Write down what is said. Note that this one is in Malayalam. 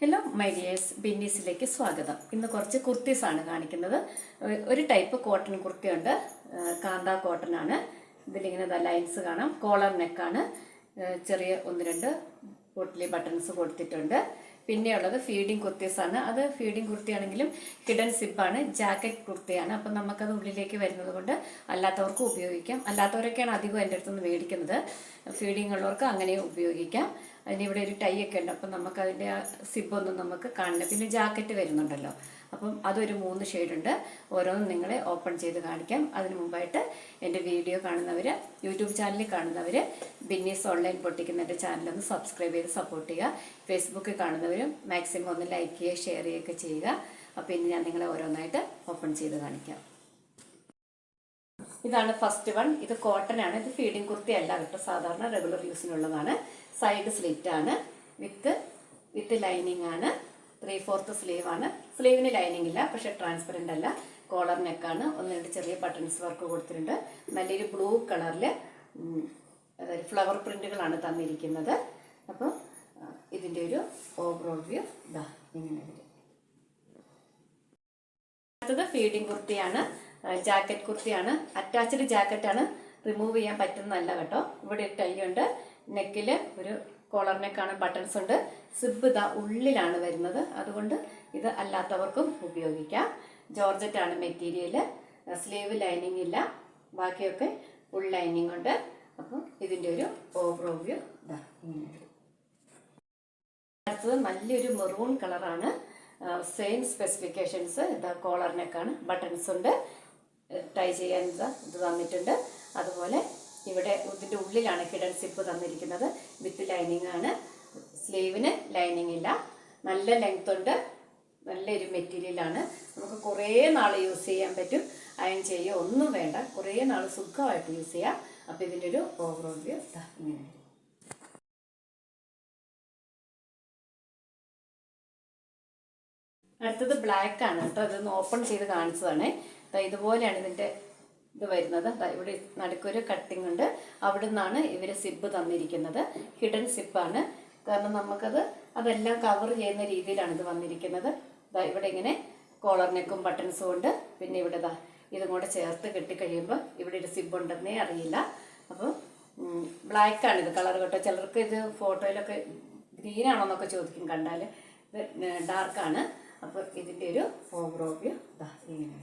ഹലോ മൈ ഡിയേഴ്സ്, ബിന്നീസിലേക്ക് സ്വാഗതം. ഇന്ന് കുറച്ച് കുർത്തീസാണ് കാണിക്കുന്നത്. ഒരു ടൈപ്പ് കോട്ടൺ കുർത്തിയുണ്ട്, കാന്ത കോട്ടൺ ആണ്. ഇതിലിങ്ങനെ ലൈൻസ് കാണാം. കോളർ നെക്കാണ്. ചെറിയ ഒന്ന് രണ്ട് പൊട്ടിലി ബട്ടൺസ് കൊടുത്തിട്ടുണ്ട്. പിന്നെയുള്ളത് ഫീഡിങ് കുർത്തീസാണ്. അത് ഫീഡിങ് കുർത്തിയാണെങ്കിലും ഹിഡൻ സിബാണ്, ജാക്കറ്റ് കുർത്തിയാണ്. അപ്പം നമുക്കത് ഉള്ളിലേക്ക് വരുന്നത് കൊണ്ട് അല്ലാത്തവർക്ക് ഉപയോഗിക്കാം. അല്ലാത്തവരൊക്കെയാണ് അധികം എൻ്റെ അടുത്തുനിന്ന് മേടിക്കുന്നത്. ഫീഡിങ് ഉള്ളവർക്ക് അങ്ങനെ ഉപയോഗിക്കാം. അതിനിവിടെ ഒരു ടൈ ഒക്കെ ഉണ്ട്, അപ്പം നമുക്കതിൻ്റെ ആ സിബൊന്നും നമുക്ക് കാണില്ല. പിന്നെ ജാക്കറ്റ് വരുന്നുണ്ടല്ലോ, അപ്പം അതൊരു 3 ഷെയ്ഡുണ്ട്. ഓരോന്നും നിങ്ങളെ ഓപ്പൺ ചെയ്ത് കാണിക്കാം. അതിന് മുമ്പായിട്ട് എൻ്റെ വീഡിയോ കാണുന്നവർ, യൂട്യൂബ് ചാനലിൽ കാണുന്നവർ ബിന്നീസ് ഓൺലൈൻ പൊട്ടിക്കുന്ന എൻ്റെ ചാനലൊന്ന് സബ്സ്ക്രൈബ് ചെയ്ത് സപ്പോർട്ട് ചെയ്യുക. ഫേസ്ബുക്കിൽ കാണുന്നവരും മാക്സിമം ഒന്ന് ലൈക്ക് ചെയ്യുക, ഷെയർ ചെയ്യുകയൊക്കെ ചെയ്യുക. അപ്പോൾ ഇനി ഞാൻ നിങ്ങളെ ഓരോന്നായിട്ട് ഓപ്പൺ ചെയ്ത് കാണിക്കാം. ഇതാണ് ഫസ്റ്റ് വൺ. ഇത് കോട്ടൺ ആണ്. ഇത് ഫീഡിങ് കുർത്തി അല്ല കേട്ടോ, സാധാരണ റെഗുലർ യൂസിനുള്ളതാണ്. സൈഡ് സ്ലിറ്റ് ആണ്, വിത്ത് ലൈനിങ് ആണ്. 3/4 സ്ലീവ് ആണ്. സ്ലീവിന് ലൈനിങ് ഇല്ല, പക്ഷെ ട്രാൻസ്പെറൻ്റ് അല്ല. കോളർ നെക്കാണ്. 1-2 ചെറിയ ബട്ടൺസ് വർക്ക് കൊടുത്തിട്ടുണ്ട്. നല്ലൊരു ബ്ലൂ കളറിൽ അതായത് ഫ്ലവർ പ്രിന്റുകളാണ് തന്നിരിക്കുന്നത്. അപ്പോൾ ഇതിൻ്റെ ഒരു ഓവറോൾ വ്യൂ ഇതാ ഇങ്ങനെ വരും. അടുത്തത് ഫീഡിങ് കുർത്തിയാണ്, ജാക്കറ്റ് കുർത്തിയാണ്. അറ്റാച്ച്ഡ് ജാക്കറ്റാണ്, റിമൂവ് ചെയ്യാൻ പറ്റുന്നതല്ല കേട്ടോ. ഇവിടെ ടൈ ഉണ്ട്. നെക്കിൽ ഒരു കോളർ നെക്കാണ്, ബട്ടൺസ് ഉണ്ട്. സിബ് ഇതാ ഉള്ളിലാണ് വരുന്നത്, അതുകൊണ്ട് ഇത് അല്ലാത്തവർക്കും ഉപയോഗിക്കാം. ജോർജറ്റ് ആണ് മെറ്റീരിയൽ. സ്ലീവ് ലൈനിങ് ഇല്ല, ബാക്കിയൊക്കെ ഫുൾ ലൈനിങ് ഉണ്ട്. അപ്പം ഇതിൻ്റെ ഒരു ഓവറോൾ വ്യൂ ഇതാ ഇങ്ങനെ. അടുത്തത് നല്ലൊരു മെറൂൺ കളറാണ്. Same specifications. ഇതാ കോളർ നെക്കാണ്, ബട്ടൺസ് ഉണ്ട്. ടൈ ചെയ്യാൻ ഇത് തന്നിട്ടുണ്ട്. അതുപോലെ ഇവിടെ ഇതിൻ്റെ ഉള്ളിലാണ് ഹിഡൻ സിപ്പ് തന്നിരിക്കുന്നത്. വിത്ത് ലൈനിങ് ആണ്. സ്ലീവിന് ലൈനിങ് ഇല്ല. നല്ല ലെങ്ത് ഉണ്ട്. നല്ലൊരു മെറ്റീരിയലാണ്. നമുക്ക് കുറേ നാൾ യൂസ് ചെയ്യാൻ പറ്റും. അയൺ ചെയ്യുക ഒന്നും വേണ്ട, കുറേ നാൾ സുഖമായിട്ട് യൂസ് ചെയ്യാം. അപ്പോൾ ഇതിൻ്റെ ഒരു ഓവറോൾ വ്യൂ ഇങ്ങനെ. അടുത്തത് ബ്ലാക്ക് ആണ് കേട്ടോ. ഇതൊന്ന് ഓപ്പൺ ചെയ്ത് കാണിച്ചതാണ്. ഇതുപോലെയാണ് ഇതിൻ്റെ ഇത് വരുന്നത്. ഇവിടെ നടുക്കൊരു കട്ടിങ് ഉണ്ട്. അവിടെ നിന്നാണ് ഇവർ സിബ് തന്നിരിക്കുന്നത്. ഹിഡൻ സിബാണ്, കാരണം നമുക്കത് അതെല്ലാം കവർ ചെയ്യുന്ന രീതിയിലാണ് ഇത് വന്നിരിക്കുന്നത്. ഇവിടെ ഇങ്ങനെ കോളർ നെക്കും ബട്ടൺസും ഉണ്ട്. പിന്നെ ഇവിടെ ഇതും കൂടെ ചേർത്ത് കെട്ടിക്കഴിയുമ്പോൾ ഇവിടെ ഒരു സിബ് ഉണ്ടെന്നേ അറിയില്ല. അപ്പോൾ ബ്ലാക്കാണ് ഇത് കളർ കേട്ടോ. ചിലർക്ക് ഇത് ഫോട്ടോയിലൊക്കെ ഗ്രീനാണോ എന്നൊക്കെ ചോദിക്കും കണ്ടാൽ. ഇത് ഡാർക്കാണ്. അപ്പോൾ ഇതിൻ്റെ ഒരു ഓവറോൾ വ്യൂ ഇങ്ങനെ.